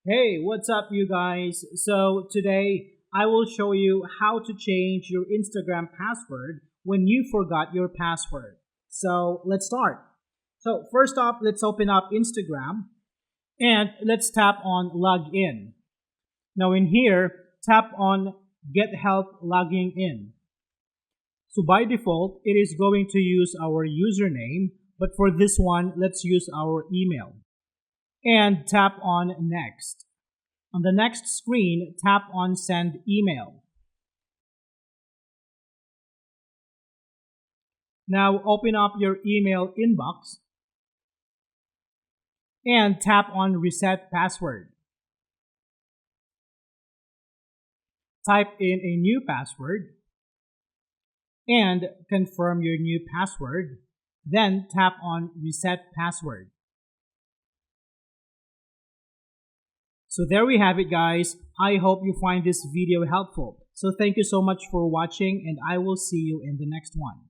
Hey, what's up, you guys? So, today I will show you how to change your Instagram password when you forgot your password. So, let's start. So, first off, let's open up Instagram and let's tap on Login. Now, in here, tap on Get Help Logging In. So, by default, it is going to use our username, but for this one, let's use our email. And tap on Next. On the next screen, tap on Send Email. Now open up your email inbox and tap on Reset Password. Type in a new password and confirm your new password. Then tap on Reset Password. So there we have it, guys. I hope you find this video helpful. So thank you so much for watching, and I will see you in the next one.